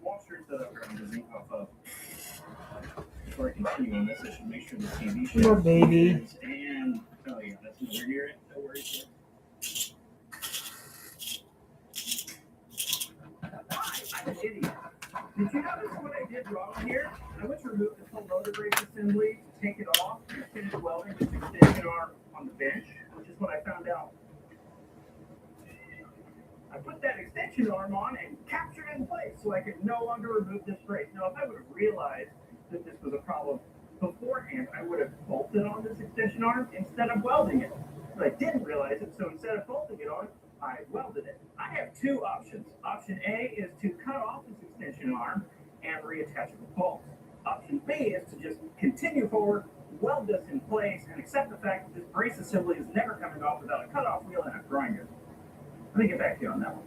washers that are going to zinc off of. Before I continue on this, I should make sure the TV show. Hello, baby. And oh yeah, that's nowhere near it. No worries. I'm an idiot. Did you notice what I did wrong here? I went to remove this whole motor brace assembly, to take it off, and finish welding this extension arm on the bench, which is what I found out. I put that extension arm on and captured it in place so I could no longer remove this brace. Now, if I would have realized that this was a problem beforehand, I would have bolted on this extension arm instead of welding it. But I didn't realize it, so instead of bolting it on, I welded it. I have two options. Option A is to cut off this extension arm and reattach it with bolts. Option B is to just continue forward, weld this in place, and accept the fact that this brace assembly is never coming off without a cutoff wheel and a grinder. Let me get back to you on that one.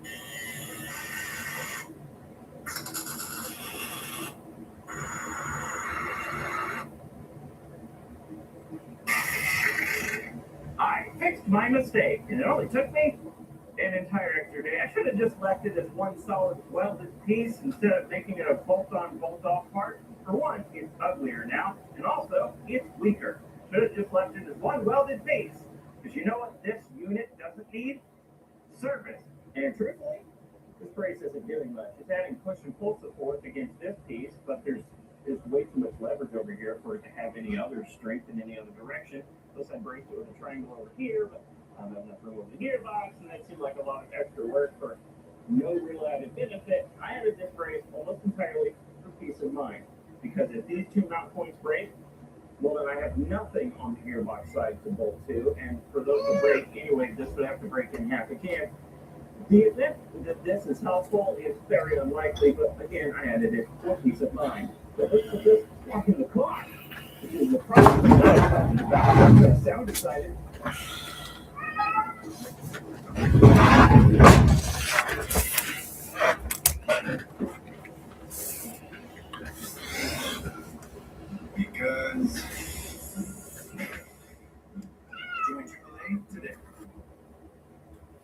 I fixed my mistake, and it only took me an entire extra day. I should have just left it as one solid welded piece instead of making it a bolt-on, bolt-off part. For one, it's uglier now, and also, it's weaker. Should have just left it as one welded piece. Because you know what this unit doesn't need? Service. And truthfully, this brace isn't doing much. It's adding push and pull support against this piece, but there's way too much leverage over here for it to have any other strength in any other direction. Plus, I braced it with a triangle over here, but I don't have enough room over the gearbox, and that seemed like a lot of extra work for no real added benefit. I added this brace almost entirely for peace of mind, because if these two mount points break, well, then I have nothing on the gearbox side to bolt to, and for those to break anyway, this would have to break in half again. The event that this is helpful is very unlikely, but again, I added it for peace of mind. But let's put this back in the car, which is the problem that I'm talking about. I sound excited. Because join AAA today.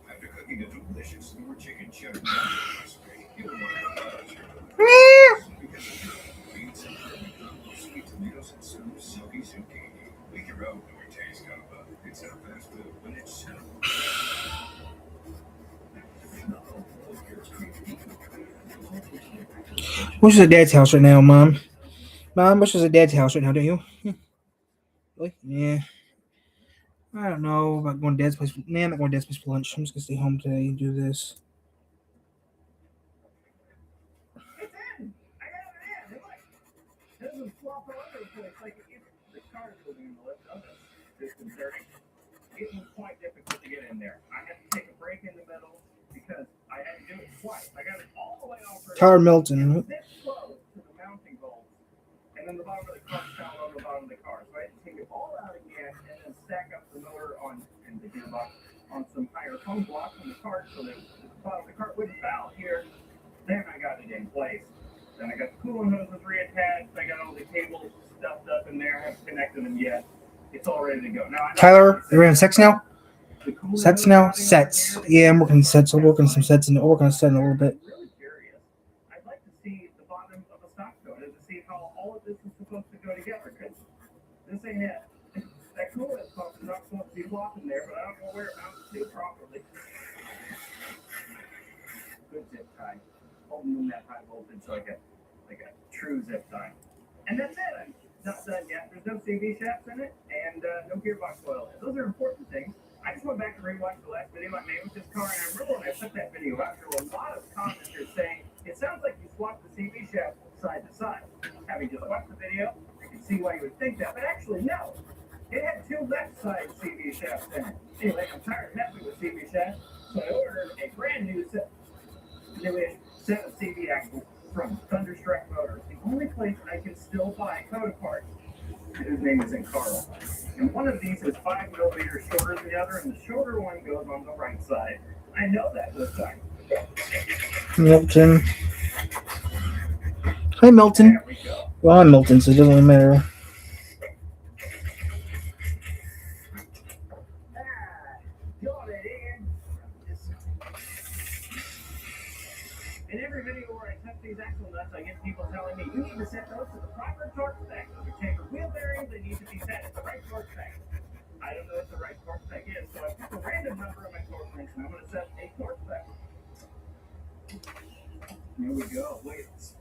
After cooking a delicious New chicken cheddar recipe, you'll want to because beans and sweet tomatoes and some silky zucchini. Make your own New taste combo. It's our fast food when it's simple. Which is at Dad's house right now, Mom? Mom, which is at Dad's house right now, don't you? Really? Yeah. I don't know about going to Dad's place. Nah, I'm not going to Dad's place for lunch. I'm just going to stay home today and do this. It's in! I got it in! Look! It doesn't flop all over the place like if the car is moving in the lift up. It's disconcerting. It was quite difficult to get in there. I had to take a break in the middle because I had to do it twice. I got it all the way over. Tower Milton. This close to the mounting bolts, and then the bottom of the car fell on the bottom of the car. So I had to take it all out again and then stack up the motor on and the gearbox on some higher foam blocks on the cart so that the bottom of the cart wouldn't foul here. Then I got it in place. Then I got the coolant hoses reattached. I got all the cables stuffed up in there. I haven't connected them yet. It's all ready to go. Now, Tyler, you're in sets now? Sets now? Sets. Yeah, I'm working sets. I'll work on some sets and I'll work on a set in a little bit. Really curious. I'd like to see the bottom of a stock code to see how all of this is supposed to go together. Because this ain't it. That coolant pump is not supposed to be flopping there, but I don't know where it mounts to properly. Good zip tie. Holding in that high voltage like a true zip tie. And that's it. I'm not done yet. There's no CV shafts in it, and no gearbox oil. Those are important things. I just went back and rewatched the last video I made with this car, and I remember when I put that video out, there were a lot of commenters saying, it sounds like you swapped the CV shaft side to side. Having just watched the video, I can see why you would think that, but actually, no. It had two left side CV shafts in it. Anyway, I'm tired of messing with CV shafts, so I ordered a brand new newish set of CV axles from Thunderstruck Motors, the only place I can still buy Coda parts. His name is Carl. And one of these is 5 millimeters shorter than the other, and the shorter one goes on the right side. I know that this time. Milton. Hi, Milton. There we go. Well, I'm Milton, so it doesn't really matter. Got it in. In every video where I test these axle nuts, I get people telling me, you need to set those to the proper torque spec. Those are tapered wheel bearings, they need to be set at the right torque spec. I don't know what the right torque spec is, so I pick a random number on my torque wrench and I'm going to set a torque spec. Here we go. Wait, it's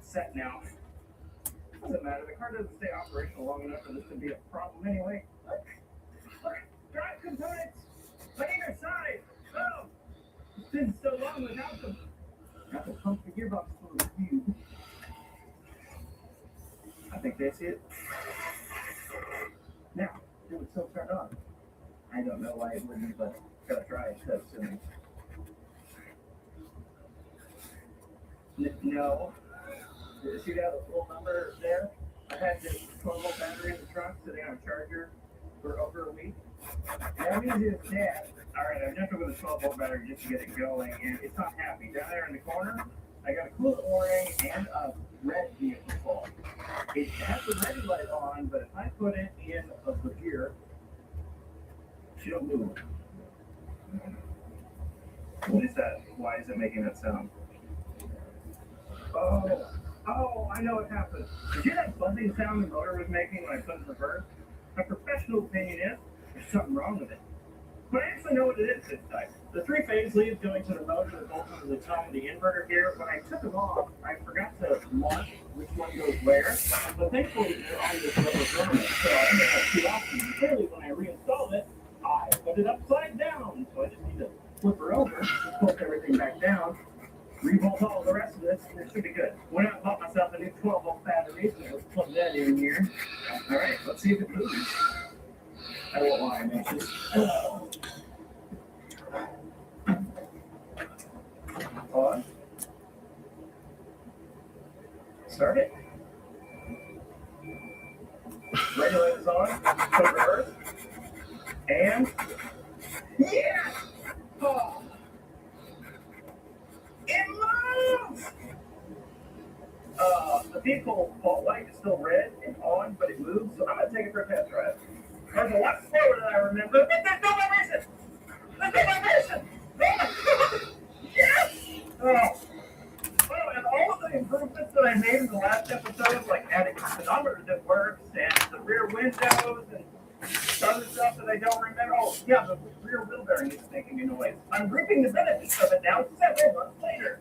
set now. Doesn't matter. The car doesn't stay operational long enough for this to be a problem anyway. Look, drive components on either side. Oh, it's been so long without them. Got to pump the gearbox for a review. I think that's it. Now, it would still turn on. I don't know why it wouldn't, but gotta try it because no. See that little number there? I had this 12-volt battery in the trunk sitting on a charger for over a week. That means it's dead. Alright, I've just with a 12-volt battery just to get it going, and it's not happy. Down there in the corner, I got a coolant warning and a red vehicle fault. It has the ready light on, but if I put it in the gear, she don't move. What is that? Why is it making that sound? Oh, I know what happened. Did you hear that buzzing sound the motor was making when I put it in reverse? My professional opinion is there's something wrong with it. But I actually know what it is this time. The three-phase leads going to the motor that bolts into the top of the inverter here. When I took them off, I forgot to mark which one goes where. But thankfully, they're on this rubber burner, so I ended up with two options. Clearly, when I reinstalled it, I put it upside down. So I just need to flip her over, flip everything back down, revolt all the rest of this, and it should be good. Went out and bought myself a new 12-volt battery, so let's plug that in here. All right, let's see if it moves. I won't lie, I'm anxious. Pause. Start it. Regulator's on. Put reverse. And yeah! Oh. It moves! The vehicle fault light is still red and on, but it moves, so I'm going to take it for a test drive. There's a lot slower than I remember, but there's no vibration! There's no vibration! Yes! And all of the improvements that I made in the last episode, like adding a speedometer that works, and the rear windows, and other stuff that I don't remember. Oh, yeah, the rear wheel bearing is making a noise. I'm reaping the benefits of it now 7 months later.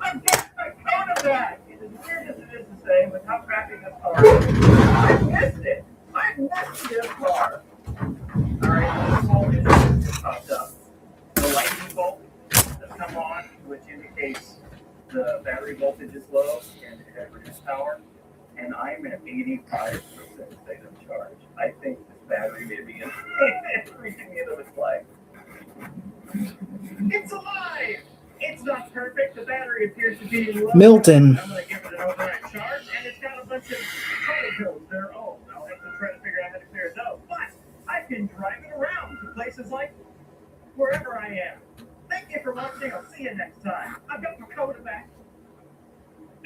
I'm getting my code back. As weird as it is to say, with how crappy this car is, I missed it. I missed this car. Alright, this whole issue just popped up. The lightning bolt has come on, which indicates the battery voltage is low and it has reduced power. And I'm at 85% state of charge. I think this battery may be reaching the end of its life. It's alive! It's not perfect. The battery appears to be low. Milton. I'm going to give it an overnight charge, and it's got a bunch of color codes that are old. I'll have to try to figure out how to clear those. But I can drive it around to places like wherever I am. Thank you for watching. I'll see you next time. I've got my coda back.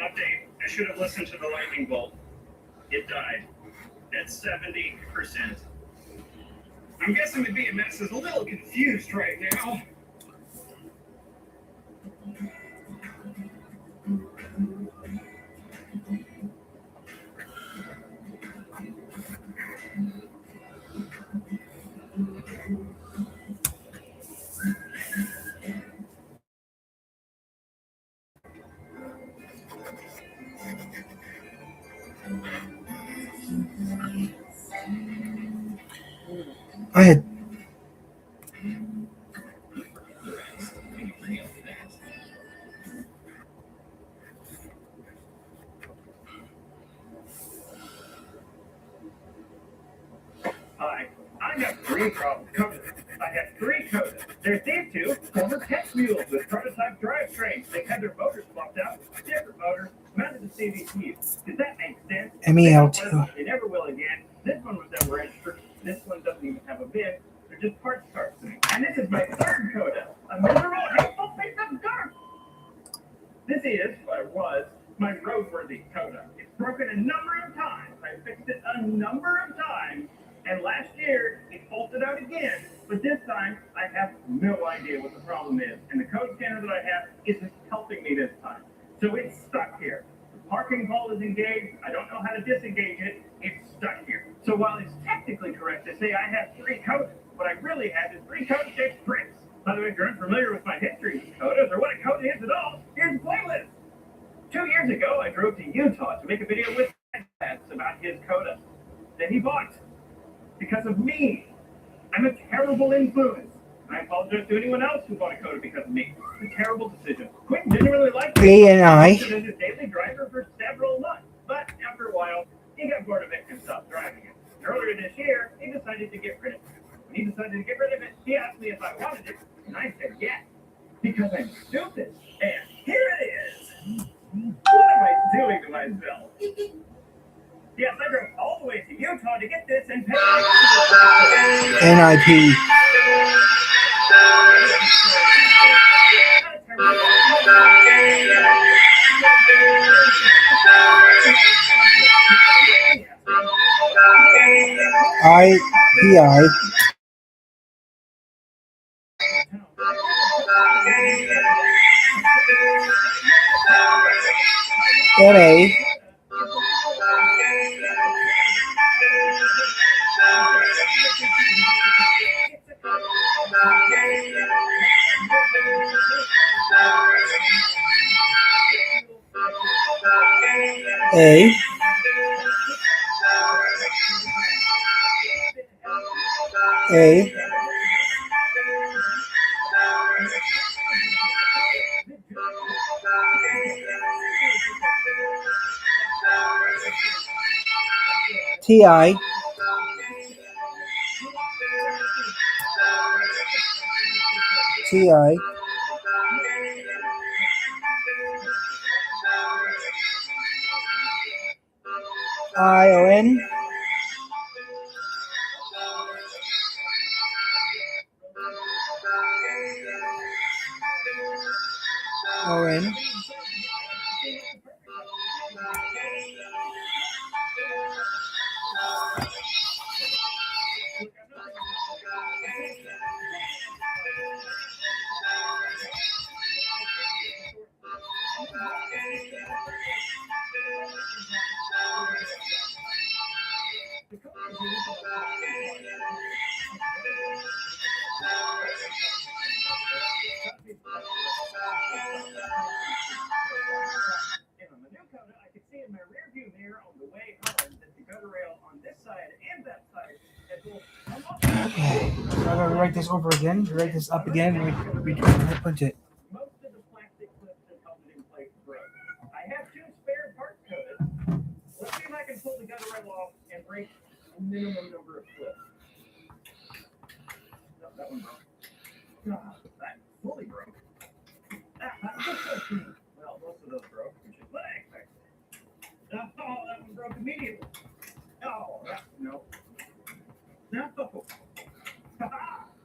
Update. I should have listened to the lightning bolt. It died at 70%. I'm guessing the BMS is a little confused right now. I had Hi, I got 3 problems covered. I have 3 codas. There's these 2 former tech mules with prototype drivetrains. They had their motors swapped out, different motors, mounted to CVTs. Does that make sense? MEL2. They never will again. This one was never registered. This one doesn't even have a VIN. They're just parts cards. And this is my 3rd coda. A miserable, hateful piece of dirt. This is, or was, my roadworthy coda. It's broken a number of times. I fixed it a number of times. And last year, it faulted out again. But this time, I I have no idea what the problem is, and the code scanner that I have isn't helping me this time. So it's stuck here. The parking ball is engaged. I don't know how to disengage it. It's stuck here. So while it's technically correct to say I have 3 codas, what I really have is 3 code-shaped bricks. By the way, if you're unfamiliar with my history with codas or what a coda is at all, here's a playlist. 2 years ago, I drove to Utah to make a video with Pats about his coda that he bought because of me. I'm a terrible influence. I apologize to anyone else who bought a coda because of me. It's a terrible decision. Quentin didn't really like A and I. As his daily driver for several months, but after a while, he got bored of it and stopped driving it. Earlier this year, he decided to get rid of it. When he decided to get rid of it, he asked me if I wanted it, and I said yes, because I'm stupid. And here it is. What am I doing to myself? Yes, I drove all the way to Utah to get this and pay. NIP. IPI. NA. A. A. TI. TI. ION. ON. Okay, so I gotta write this over again, write this up again, and print it. Most of the plastic clips that held it in place broke. I have 2 spare part codas. Let's see if I can pull the gutter rail off and break a minimum number of clips. No, that one broke. God, that fully broke. Well, most of those broke, which is what I expected. Oh, that one broke immediately. Oh, no. No.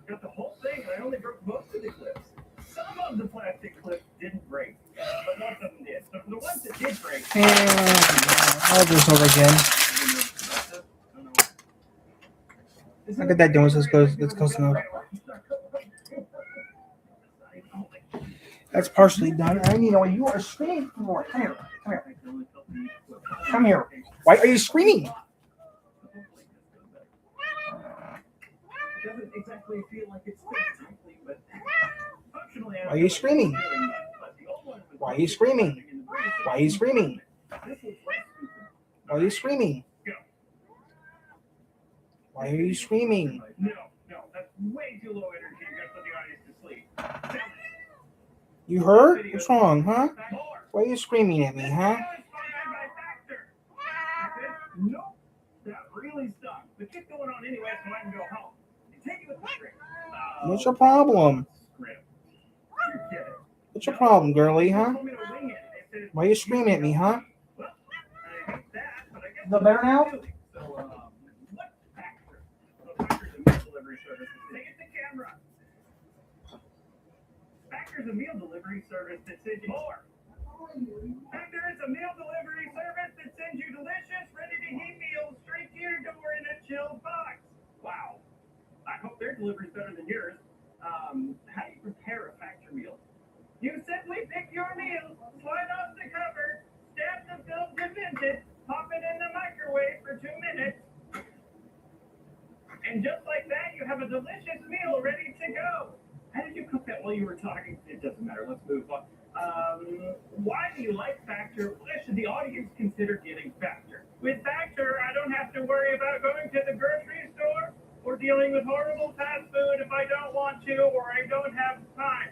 Got the whole thing, and I only broke most of the clips. Some of the plastic clips didn't break, but most of them did. So for the ones that did break, I'll do this over again. Look at that doing. That's close enough. That's partially done. I need to know what you are screaming for. Come here. Come here. Come here. Why are you screaming? It doesn't exactly feel like it's exactly, but functionally. Why are you screaming? Why are you screaming? Why are you screaming? Why are you screaming? Why are you screaming? No, that's way too low energy. You're gonna put the audience to sleep. You hurt? What's wrong, huh? Why are you screaming at me, huh? Nope, that really stunk. But keep going on anyway, so I can go home. Take it with the script. What's your problem? What's your problem, girlie, huh? Why are you screaming at me, huh? Is that better now? What factor? Factor's a meal delivery service. Take it to camera. Factor's a meal delivery service that sends you more. Factor is a meal delivery service that sends you delicious, ready-to-heat meals straight to your door in a chilled box. Wow. I hope their delivery's better than yours. And just like that, you have a delicious meal ready to go. How did you cook that while you were talking? It doesn't matter. Let's move on. Why do you like Factor? Why should the audience consider getting Factor? With Factor, I don't have to worry about going to the grocery store or dealing with horrible fast food if I don't want to or I don't have time.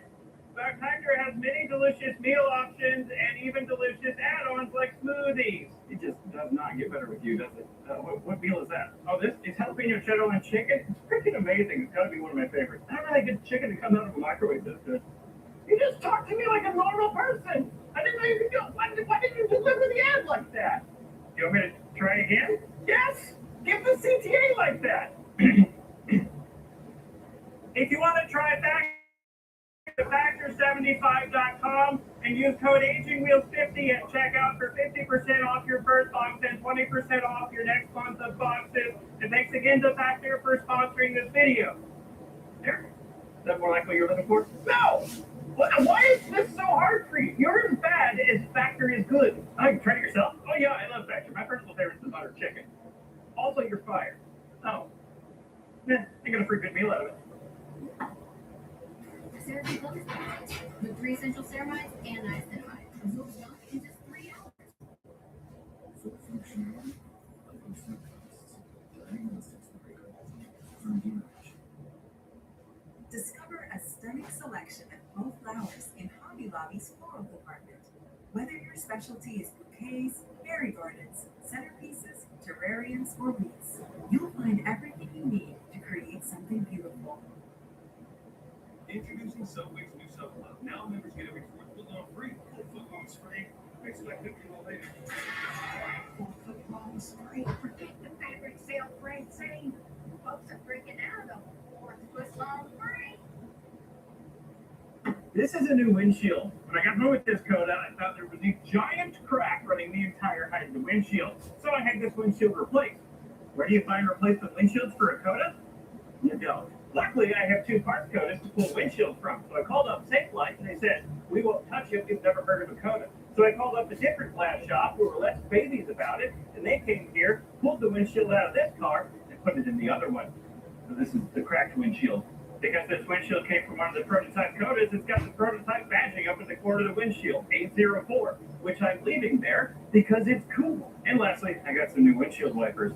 Factor has many delicious meal options and even delicious add-ons like smoothies. It just does not get better with you, does it? What meal is that? Oh, this is jalapeno cheddar and chicken. It's freaking amazing. It's got to be one of my favorites. I don't really get chicken that comes out of a microwave this good. You just talk to me like a normal person. I didn't know you could do it. Why did you deliver the ad like that? You want me to try again? Yes! Give the CTA like that. If you want to try Factor75.com and use code AgingWheels50 at checkout for 50% off your first box and 20% off your next month of boxes. And thanks again to Factor for sponsoring this video. There. Is that more like what you're looking for? No! Why is this so hard for you? You're as bad as Factor is good. Oh, you tried it yourself? Oh, yeah, I love Factor. My personal favorite is the butter chicken. Also, you're fired. Oh. I got a pretty good meal out of it. Therapy focus with 3 essential ceramides and niacinamide. Absorbs gunk in just 3 hours. For functionality, low food costs, diagnostics that from Durash. Discover a stunning selection of faux flowers in Hobby Lobby's floral department. Whether your specialty is bouquets, fairy gardens, centerpieces, terrariums, or wreaths, you'll find everything you need to create something beautiful. Introducing Subway's new Sub Club. Now members get every 4th foot-long free. Full football is free. Expect cooking all later. Full football is free. Forget the favorite sale frenzy. Folks are freaking out on 4th foot-long free. This is a new windshield. When I got home with this Coda, I thought there was a giant crack running the entire height of the windshield. So I had this windshield replaced. Where do you find replacement windshields for a Coda? You don't. Luckily, I have 2 parts Codas to pull windshield from. So I called up Safelite and they said, we won't touch it. We've never heard of a Coda. So I called up a different glass shop who were less babies about it. And they came here, pulled the windshield out of this car and put it in the other one. So this is the cracked windshield. Because this windshield came from one of the prototype Codas, it's got the prototype badging up in the corner of the windshield, 804, which I'm leaving there because it's cool. And lastly, I got some new windshield wipers.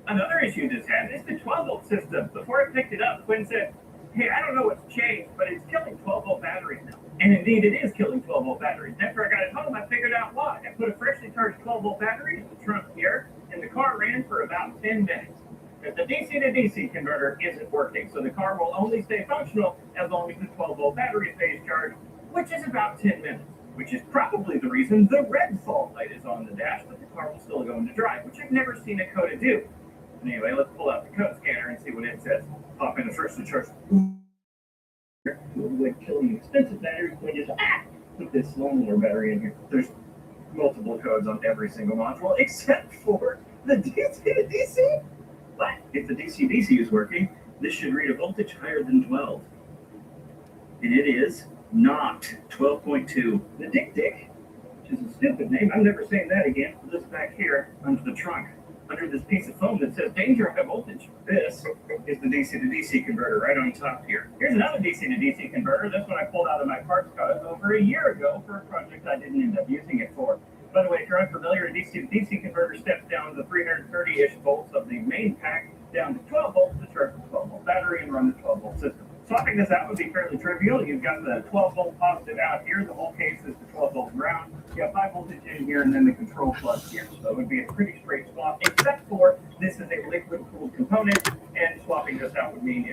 Another issue this has is the 12-volt system. Before I picked it up, Quinn said, hey, I don't know what's changed, but it's killing 12-volt batteries now. And indeed, it is killing 12-volt batteries. After I got it home, I figured out why. I put a freshly charged 12-volt battery in the trunk here, and the car ran for about 10 minutes. But the DC to DC converter isn't working, so the car will only stay functional as long as the 12-volt battery stays charged, which is about 10 minutes. Which is probably the reason the red salt light is on the dash, but the car will still go into drive, which I've never seen a Coda do. Anyway, let's pull out the code scanner and see what it says. Pop in the first to charge. Like killing expensive batteries, we just put this lower battery in here. There's multiple codes on every single module except for the DC to DC. But if the DC-DC is working, this should read a voltage higher than 12. And it is not 12.2. The Dick, which is a stupid name. I'm never saying that again. This back here under the trunk, under this piece of foam that says danger high voltage. This is the DC to DC converter right on top here. Here's another DC to DC converter. This one I pulled out of my parts code over a year ago for a project I didn't end up using it for. By the way, if you're unfamiliar, a DC to DC converter steps down the 330-ish volts of the main pack down to 12 volts to charge the 12-volt battery and run the 12-volt system. Swapping this out would be fairly trivial. You've got the 12-volt positive out here. The whole case is the 12-volt ground. You have 5 voltage in here and then the control plug here. So it would be a pretty straight swap, except for this is a liquid-cooled component, and swapping this out would mean it